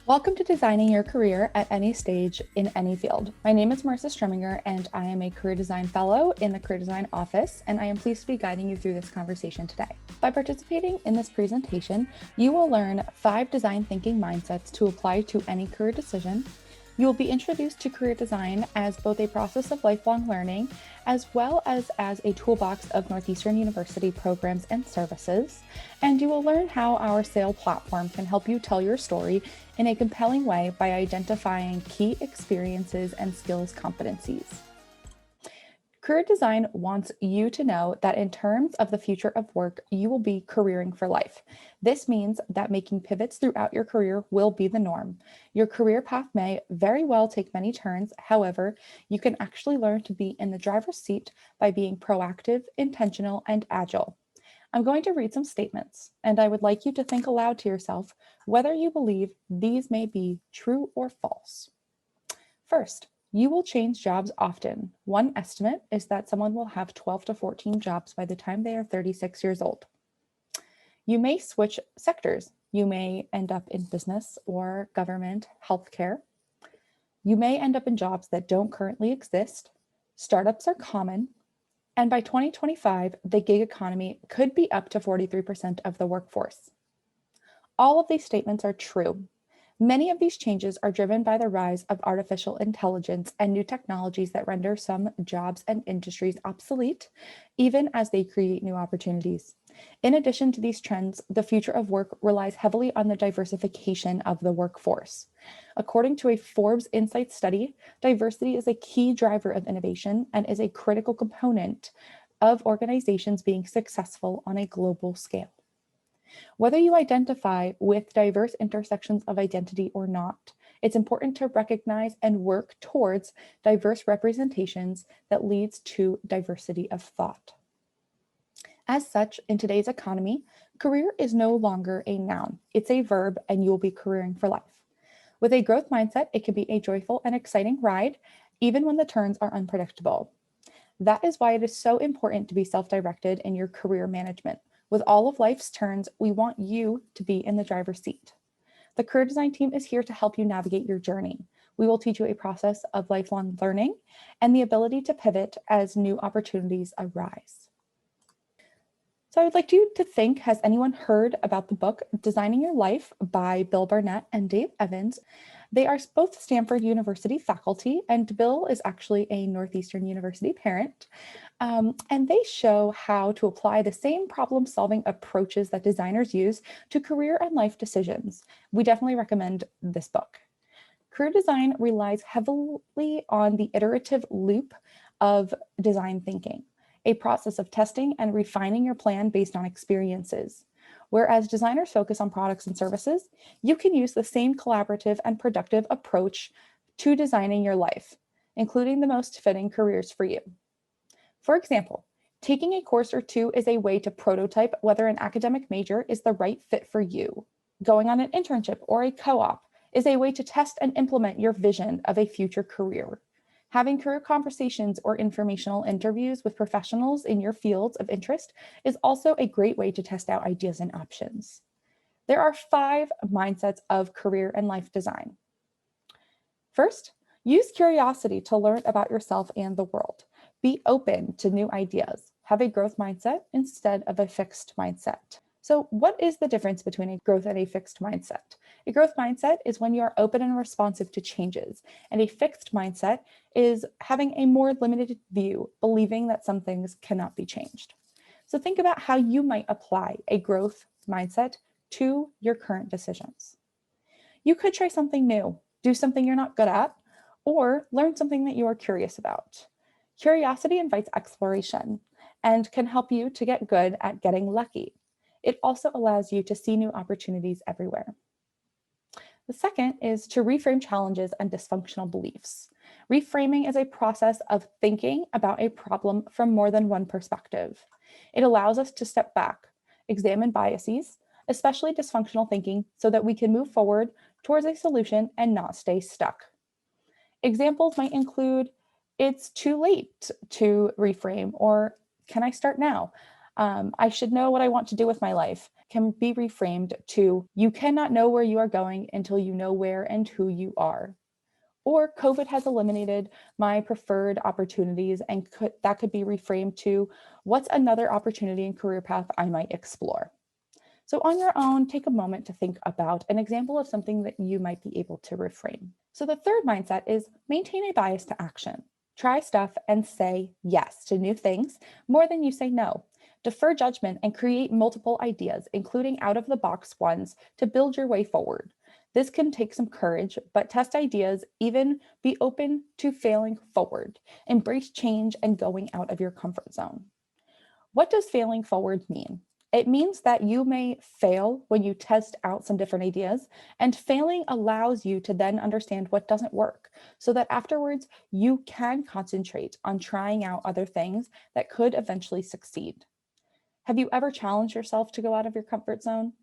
Welcome to Designing Your Career at Any Stage in Any Field. My name is Marissa Streminger, and I am a Career Design Fellow in the Career Design Office, and I am pleased to be guiding you through this conversation today. By participating in this presentation, you will learn 5 design thinking mindsets to apply to any career decision. You will be introduced to career design as both a process of lifelong learning, as well as a toolbox of Northeastern University programs and services. And you will learn how our SAIL platform can help you tell your story in a compelling way by identifying key experiences and skills competencies. Career design wants you to know that in terms of the future of work, you will be careering for life. This means that making pivots throughout your career will be the norm. Your career path may very well take many turns. However, you can actually learn to be in the driver's seat by being proactive, intentional, and agile. I'm going to read some statements, and I would like you to think aloud to yourself whether you believe these may be true or false. First, you will change jobs often. One estimate is that someone will have 12 to 14 jobs by the time they are 36 years old. You may switch sectors. You may end up in business or government, healthcare. You may end up in jobs that don't currently exist. Startups are common. And by 2025, the gig economy could be up to 43% of the workforce. All of these statements are true. Many of these changes are driven by the rise of artificial intelligence and new technologies that render some jobs and industries obsolete, even as they create new opportunities. In addition to these trends, the future of work relies heavily on the diversification of the workforce. According to a Forbes Insights study, diversity is a key driver of innovation and is a critical component of organizations being successful on a global scale. Whether you identify with diverse intersections of identity or not, it's important to recognize and work towards diverse representations that leads to diversity of thought. As such, in today's economy, career is no longer a noun. It's a verb, and you'll be careering for life. With a growth mindset, it can be a joyful and exciting ride, even when the turns are unpredictable. That is why it is so important to be self-directed in your career management. With all of life's turns, we want you to be in the driver's seat. The career design team is here to help you navigate your journey. We will teach you a process of lifelong learning and the ability to pivot as new opportunities arise. So I would like you to think, has anyone heard about the book Designing Your Life by Bill Barnett and Dave Evans? They are both Stanford University faculty, and Bill is actually a Northeastern University parent. And they show how to apply the same problem-solving approaches that designers use to career and life decisions. We definitely recommend this book. Career design relies heavily on the iterative loop of design thinking, a process of testing and refining your plan based on experiences. Whereas designers focus on products and services, you can use the same collaborative and productive approach to designing your life, including the most fitting careers for you. For example, taking a course or two is a way to prototype whether an academic major is the right fit for you. Going on an internship or a co-op is a way to test and implement your vision of a future career. Having career conversations or informational interviews with professionals in your fields of interest is also a great way to test out ideas and options. There are 5 mindsets of career and life design. First, use curiosity to learn about yourself and the world. Be open to new ideas. Have a growth mindset instead of a fixed mindset. So what is the difference between a growth and a fixed mindset? A growth mindset is when you are open and responsive to changes, and a fixed mindset is having a more limited view, believing that some things cannot be changed. So think about how you might apply a growth mindset to your current decisions. You could try something new, do something you're not good at, or learn something that you are curious about. Curiosity invites exploration and can help you to get good at getting lucky. It also allows you to see new opportunities everywhere. The second is to reframe challenges and dysfunctional beliefs. Reframing is a process of thinking about a problem from more than one perspective. It allows us to step back, examine biases, especially dysfunctional thinking, so that we can move forward towards a solution and not stay stuck. Examples might include, it's too late to reframe, or can I start now? I should know what I want to do with my life can be reframed to, you cannot know where you are going until you know where and who you are. Or COVID has eliminated my preferred opportunities, and that could be reframed to, what's another opportunity and career path I might explore? So on your own, take a moment to think about an example of something that you might be able to reframe. So the third mindset is maintain a bias to action. Try stuff and say yes to new things more than you say no. Defer judgment and create multiple ideas, including out-of-the-box ones, to build your way forward. This can take some courage, but test ideas, even be open to failing forward. Embrace change and going out of your comfort zone. What does failing forward mean? It means that you may fail when you test out some different ideas, and failing allows you to then understand what doesn't work, so that afterwards you can concentrate on trying out other things that could eventually succeed. Have you ever challenged yourself to go out of your comfort zone?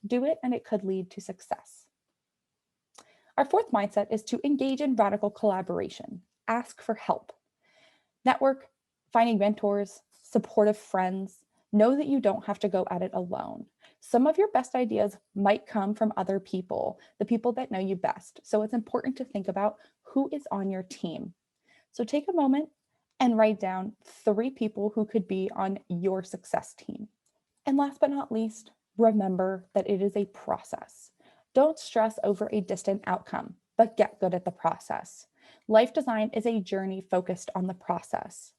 Do it, and it could lead to success. Our fourth mindset is to engage in radical collaboration. Ask for help. Network, finding mentors, supportive friends. Know that you don't have to go at it alone. Some of your best ideas might come from other people, the people that know you best. So it's important to think about who is on your team. So take a moment and write down 3 people who could be on your success team. And last but not least, remember that it is a process. Don't stress over a distant outcome, but get good at the process. Life design is a journey focused on the process.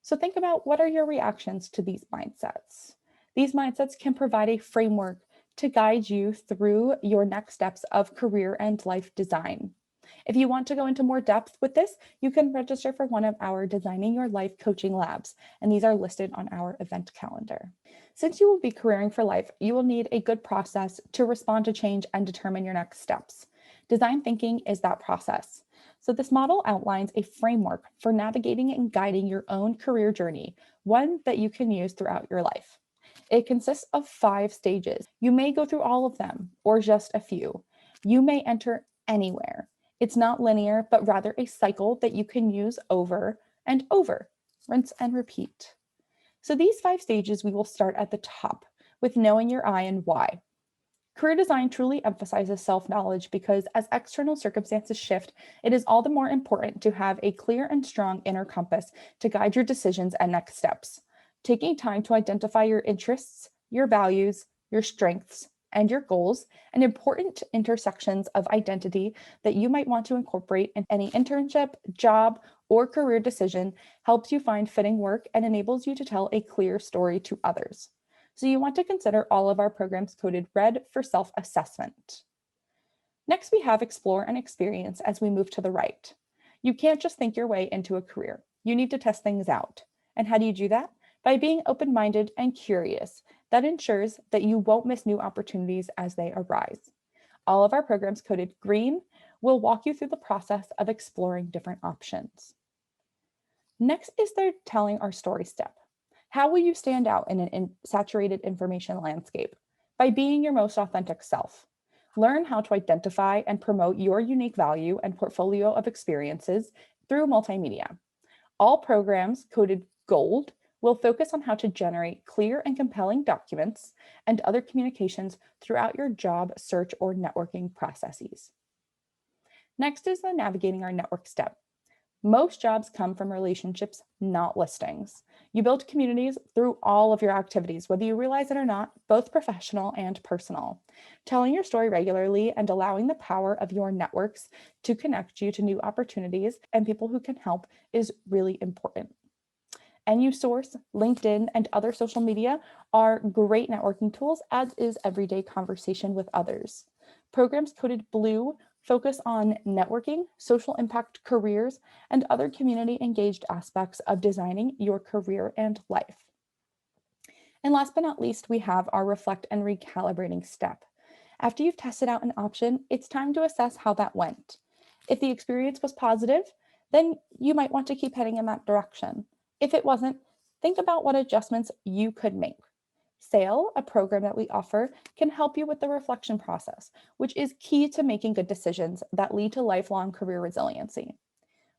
So think about, what are your reactions to these mindsets? These mindsets can provide a framework to guide you through your next steps of career and life design. If you want to go into more depth with this, you can register for one of our Designing Your Life coaching labs, and these are listed on our event calendar. Since you will be careering for life, you will need a good process to respond to change and determine your next steps. Design thinking is that process. So this model outlines a framework for navigating and guiding your own career journey, one that you can use throughout your life. It consists of 5 stages. You may go through all of them or just a few. You may enter anywhere. It's not linear, but rather a cycle that you can use over and over. Rinse and repeat. So these 5 stages, we will start at the top with knowing your I and why. Career design truly emphasizes self-knowledge because as external circumstances shift, it is all the more important to have a clear and strong inner compass to guide your decisions and next steps. Taking time to identify your interests, your values, your strengths, and your goals, and important intersections of identity that you might want to incorporate in any internship, job, or career decision helps you find fitting work and enables you to tell a clear story to others. So you want to consider all of our programs coded red for self-assessment. Next, we have explore and experience as we move to the right. You can't just think your way into a career. You need to test things out. And how do you do that? By being open-minded and curious. That ensures that you won't miss new opportunities as they arise. All of our programs coded green will walk you through the process of exploring different options. Next is the telling our story step. How will you stand out in an saturated information landscape? By being your most authentic self. Learn how to identify and promote your unique value and portfolio of experiences through multimedia. All programs coded gold will focus on how to generate clear and compelling documents and other communications throughout your job search or networking processes. Next is the navigating our network step. Most jobs come from relationships, not listings. You build communities through all of your activities, whether you realize it or not, both professional and personal. Telling your story regularly and allowing the power of your networks to connect you to new opportunities and people who can help is really important. NuSource, LinkedIn, and other social media are great networking tools, as is everyday conversation with others. Programs coded blue focus on networking, social impact careers, and other community engaged aspects of designing your career and life. And last but not least, we have our reflect and recalibrating step. After you've tested out an option, it's time to assess how that went. If the experience was positive, then you might want to keep heading in that direction. If it wasn't, think about what adjustments you could make. SAIL, a program that we offer, can help you with the reflection process, which is key to making good decisions that lead to lifelong career resiliency.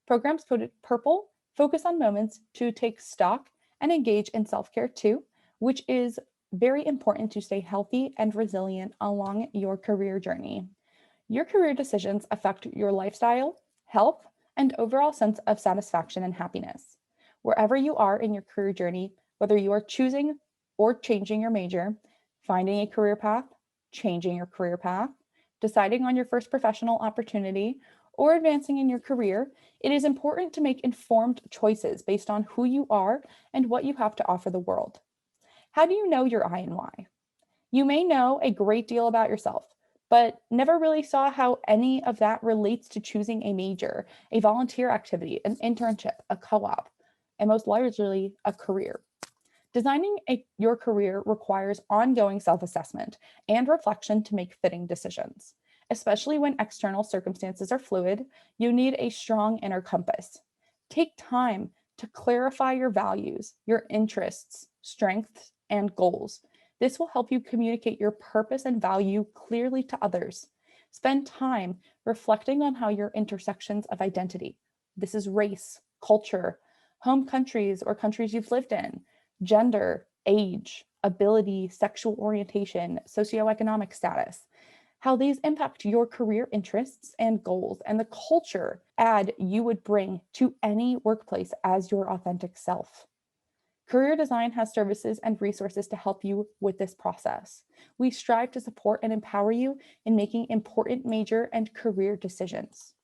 Programs coded purple focus on moments to take stock and engage in self-care too, which is very important to stay healthy and resilient along your career journey. Your career decisions affect your lifestyle, health, and overall sense of satisfaction and happiness. Wherever you are in your career journey, whether you are choosing or changing your major, finding a career path, changing your career path, deciding on your first professional opportunity, or advancing in your career, it is important to make informed choices based on who you are and what you have to offer the world. How do you know your I and why? You may know a great deal about yourself, but never really saw how any of that relates to choosing a major, a volunteer activity, an internship, a co-op, and most largely a career. Designing your career requires ongoing self-assessment and reflection to make fitting decisions. Especially when external circumstances are fluid, you need a strong inner compass. Take time to clarify your values, your interests, strengths, and goals. This will help you communicate your purpose and value clearly to others. Spend time reflecting on how your intersections of identity, this is race, culture, home countries or countries you've lived in, gender, age, ability, sexual orientation, socioeconomic status, how these impact your career interests and goals, and the culture you would bring to any workplace as your authentic self. Career design has services and resources to help you with this process. We strive to support and empower you in making important major and career decisions.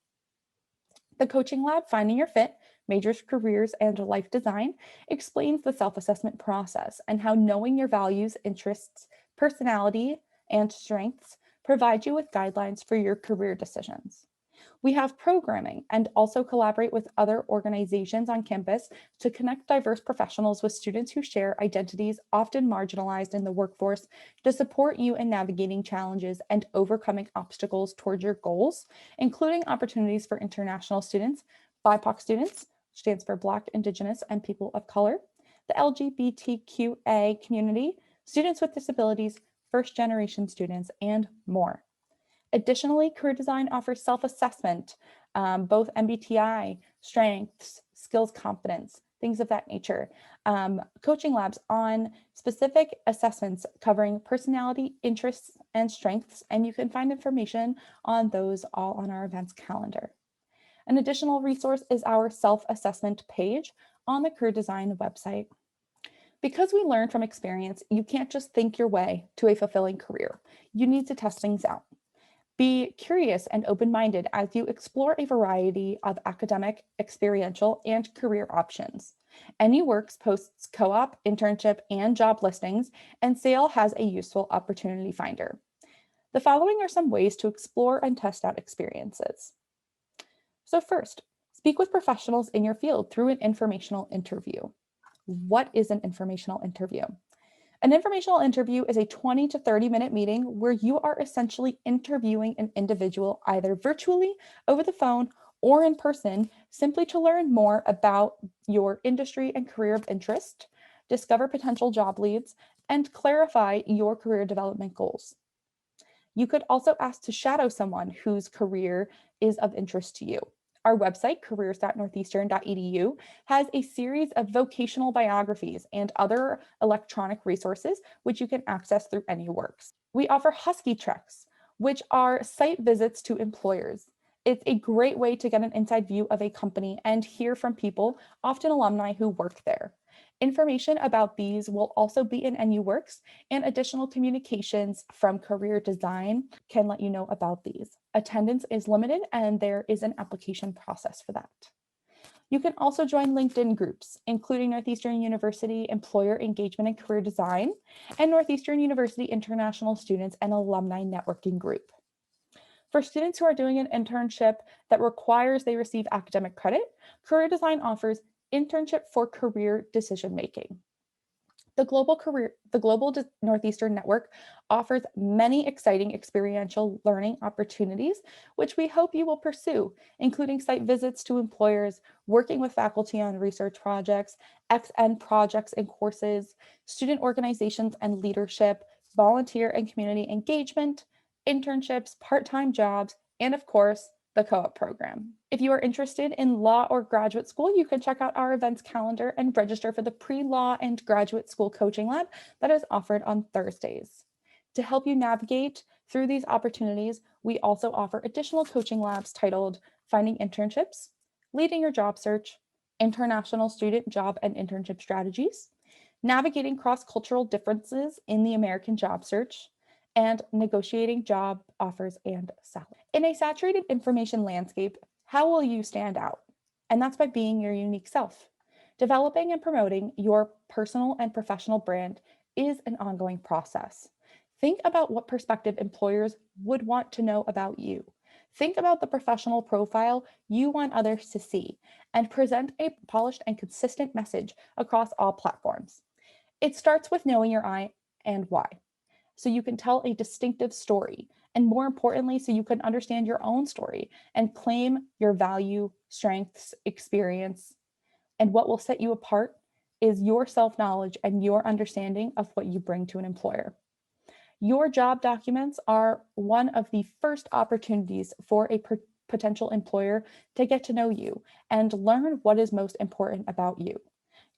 The coaching lab, Finding Your Fit, Majors, Careers, and Life Design, explains the self-assessment process and how knowing your values, interests, personality, and strengths provide you with guidelines for your career decisions. We have programming and also collaborate with other organizations on campus to connect diverse professionals with students who share identities often marginalized in the workforce to support you in navigating challenges and overcoming obstacles towards your goals, including opportunities for international students, BIPOC students, which stands for Black, Indigenous, and People of Color, the LGBTQA community, students with disabilities, first-generation students, and more. Additionally, career design offers self-assessment, both MBTI, strengths, skills, competence, things of that nature. Coaching labs on specific assessments covering personality, interests, and strengths, and you can find information on those all on our events calendar. An additional resource is our self-assessment page on the career design website. Because we learn from experience, you can't just think your way to a fulfilling career. You need to test things out. Be curious and open-minded as you explore a variety of academic, experiential, and career options. AnyWorks posts co-op, internship, and job listings, and SAIL has a useful opportunity finder. The following are some ways to explore and test out experiences. So first, speak with professionals in your field through an informational interview. What is an informational interview? An informational interview is a 20 to 30-minute meeting where you are essentially interviewing an individual either virtually, over the phone, or in person, simply to learn more about your industry and career of interest, discover potential job leads, and clarify your career development goals. You could also ask to shadow someone whose career is of interest to you. Our website, careers.northeastern.edu, has a series of vocational biographies and other electronic resources which you can access through AnyWorks. We offer Husky Treks, which are site visits to employers. It's a great way to get an inside view of a company and hear from people, often alumni who work there. Information about these will also be in AnyWorks, and additional communications from career design can let you know about these. Attendance is limited and there is an application process for that. You can also join LinkedIn groups, including Northeastern University Employer Engagement and Career Design and Northeastern University International Students and Alumni Networking Group. For students who are doing an internship that requires they receive academic credit, Career Design offers Internship for Career Decision Making. The Global Northeastern Network offers many exciting experiential learning opportunities, which we hope you will pursue, including site visits to employers, working with faculty on research projects, XN projects and courses, student organizations and leadership, volunteer and community engagement, internships, part-time jobs, and of course, the co-op program. If you are interested in law or graduate school, you can check out our events calendar and register for the pre-law and graduate school coaching lab that is offered on Thursdays. To help you navigate through these opportunities, we also offer additional coaching labs titled Finding Internships, Leading Your Job Search, International Student Job and Internship Strategies, Navigating Cross-Cultural Differences in the American Job Search, and Negotiating Job Offers and Salary. In a saturated information landscape, how will you stand out? And that's by being your unique self. Developing and promoting your personal and professional brand is an ongoing process. Think about what prospective employers would want to know about you. Think about the professional profile you want others to see and present a polished and consistent message across all platforms. It starts with knowing your I and why, so you can tell a distinctive story, and more importantly, so you can understand your own story and claim your value, strengths, experience. And what will set you apart is your self-knowledge and your understanding of what you bring to an employer. Your job documents are one of the first opportunities for a potential employer to get to know you and learn what is most important about you.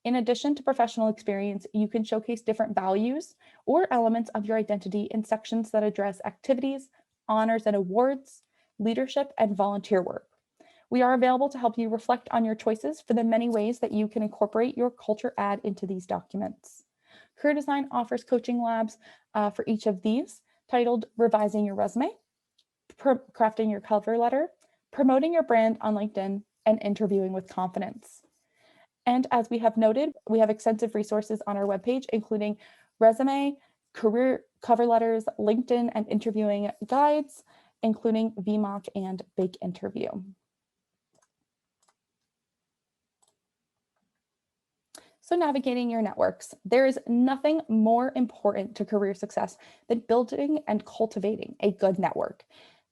In addition to professional experience, you can showcase different values or elements of your identity in sections that address activities, honors and awards, leadership, and volunteer work. We are available to help you reflect on your choices for the many ways that you can incorporate your culture add into these documents. Career Design offers coaching labs for each of these, titled Revising Your Resume, Crafting Your Cover Letter, Promoting Your Brand on LinkedIn, and Interviewing with Confidence. And as we have noted, we have extensive resources on our webpage, including resume, career cover letters, LinkedIn, and interviewing guides, including VMOC and Big Interview. So navigating your networks. There is nothing more important to career success than building and cultivating a good network,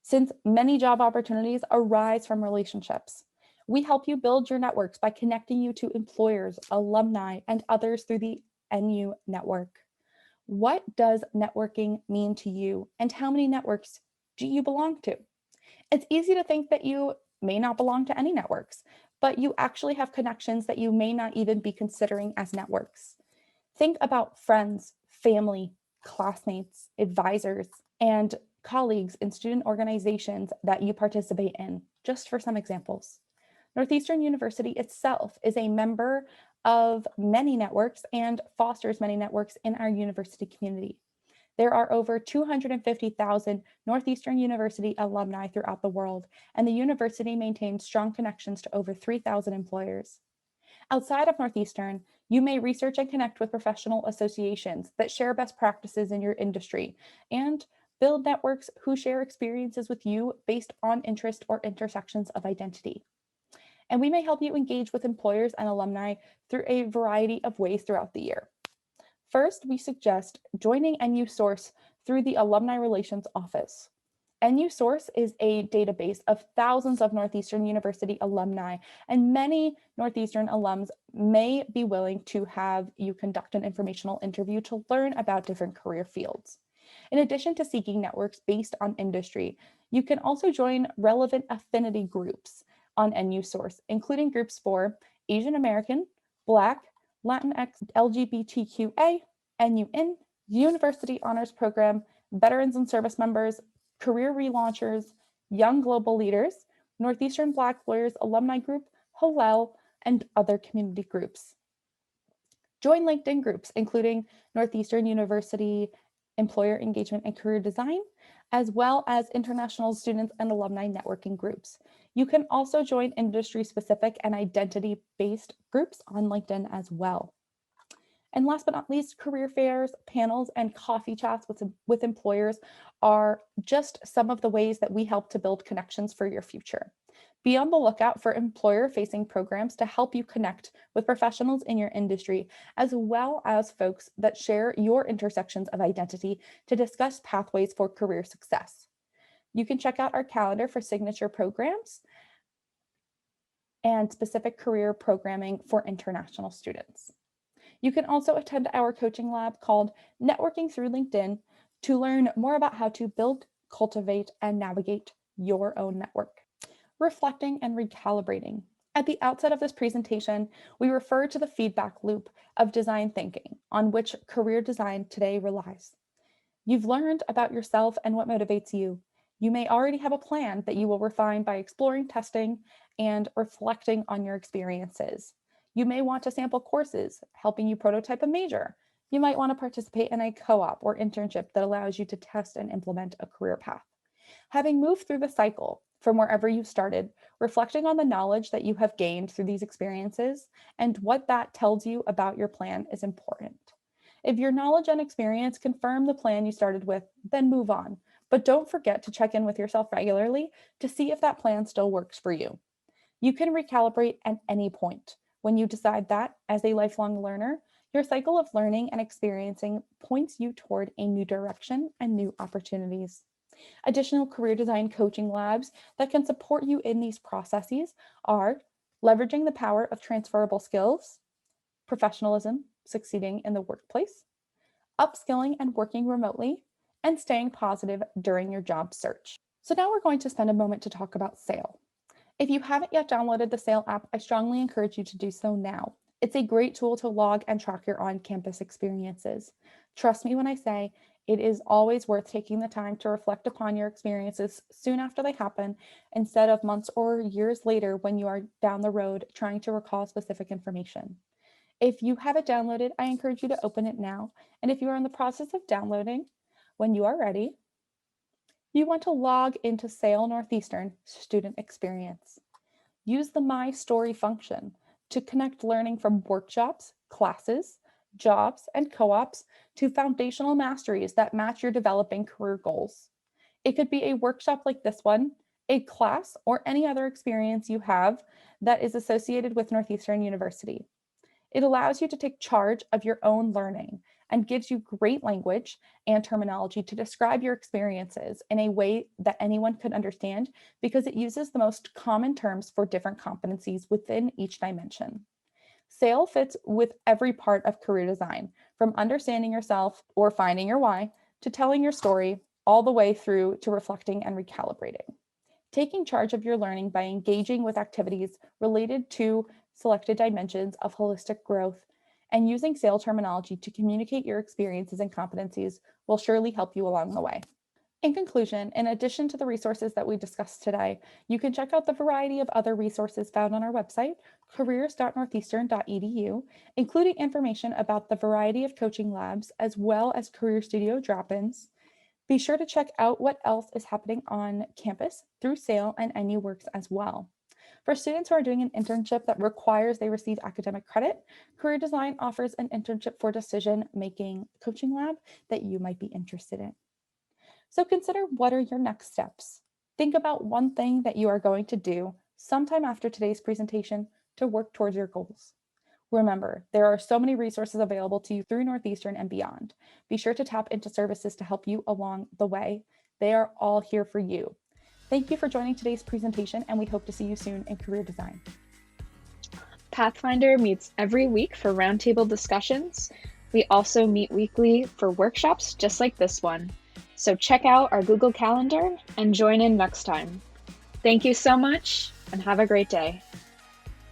since many job opportunities arise from relationships. We help you build your networks by connecting you to employers, alumni, and others through the NU network. What does networking mean to you, and how many networks do you belong to? It's easy to think that you may not belong to any networks, but you actually have connections that you may not even be considering as networks. Think about friends, family, classmates, advisors, and colleagues in student organizations that you participate in, just for some examples. Northeastern University itself is a member of many networks and fosters many networks in our university community. There are over 250,000 Northeastern University alumni throughout the world, and the university maintains strong connections to over 3,000 employers. Outside of Northeastern, you may research and connect with professional associations that share best practices in your industry and build networks who share experiences with you based on interest or intersections of identity. And we may help you engage with employers and alumni through a variety of ways throughout the year. First, we suggest joining NU Source through the Alumni Relations Office. NU Source is a database of thousands of Northeastern University alumni, and many Northeastern alums may be willing to have you conduct an informational interview to learn about different career fields. In addition to seeking networks based on industry, you can also join relevant affinity groups on NU Source, including groups for Asian American, Black, Latinx, LGBTQA, NUN, University Honors Program, Veterans and Service Members, Career Relaunchers, Young Global Leaders, Northeastern Black Lawyers Alumni Group, Hillel, and other community groups. Join LinkedIn groups, including Northeastern University Employer Engagement and Career Design, as well as international students and alumni networking groups. You can also join industry-specific and identity-based groups on LinkedIn as well. And last but not least, career fairs, panels, and coffee chats with employers are just some of the ways that we help to build connections for your future. Be on the lookout for employer-facing programs to help you connect with professionals in your industry, as well as folks that share your intersections of identity to discuss pathways for career success. You can check out our calendar for signature programs and specific career programming for international students. You can also attend our coaching lab called Networking Through LinkedIn to learn more about how to build, cultivate, and navigate your own network. reflecting and recalibrating. At the outset of this presentation, we refer to the feedback loop of design thinking on which career design today relies. You've learned about yourself and what motivates you. You may already have a plan that you will refine by exploring, testing, and reflecting on your experiences. You may want to sample courses, helping you prototype a major. You might want to participate in a co-op or internship that allows you to test and implement a career path. Having moved through the cycle from wherever you started, reflecting on the knowledge that you have gained through these experiences and what that tells you about your plan is important. If your knowledge and experience confirm the plan you started with, then move on. But don't forget to check in with yourself regularly to see if that plan still works for you. You can recalibrate at any point. When you decide that, as a lifelong learner, your cycle of learning and experiencing points you toward a new direction and new opportunities. Additional career design coaching labs that can support you in these processes are leveraging the power of transferable skills, professionalism, succeeding in the workplace, upskilling and working remotely, and staying positive during your job search. So now we're going to spend a moment to talk about SAIL. If you haven't yet downloaded the SAIL app, I strongly encourage you to do so now. It's a great tool to log and track your on-campus experiences. Trust me when I say it is always worth taking the time to reflect upon your experiences soon after they happen, instead of months or years later when you are down the road trying to recall specific information. If you have it downloaded, I encourage you to open it now. And if you are in the process of downloading, when you are ready, you want to log into SAIL Northeastern Student Experience. Use the My Story function to connect learning from workshops, classes, jobs, and co-ops to foundational masteries that match your developing career goals. It could be a workshop like this one, a class, or any other experience you have that is associated with Northeastern University. It allows you to take charge of your own learning and gives you great language and terminology to describe your experiences in a way that anyone could understand, because it uses the most common terms for different competencies within each dimension. SAIL fits with every part of career design, from understanding yourself or finding your why to telling your story, all the way through to reflecting and recalibrating. Taking charge of your learning by engaging with activities related to selected dimensions of holistic growth and using SAIL terminology to communicate your experiences and competencies will surely help you along the way. In conclusion, in addition to the resources that we discussed today, you can check out the variety of other resources found on our website, careers.northeastern.edu, including information about the variety of coaching labs as well as Career Studio drop-ins. Be sure to check out what else is happening on campus through SAIL and NU Works as well. For students who are doing an internship that requires they receive academic credit, Career Design offers an internship for decision-making coaching lab that you might be interested in. So consider, what are your next steps? Think about one thing that you are going to do sometime after today's presentation to work towards your goals. Remember, there are so many resources available to you through Northeastern and beyond. Be sure to tap into services to help you along the way. They are all here for you. Thank you for joining today's presentation, and we hope to see you soon in career design. Pathfinder meets every week for roundtable discussions. We also meet weekly for workshops just like this one. So check out our Google Calendar and join in next time. Thank you so much and have a great day.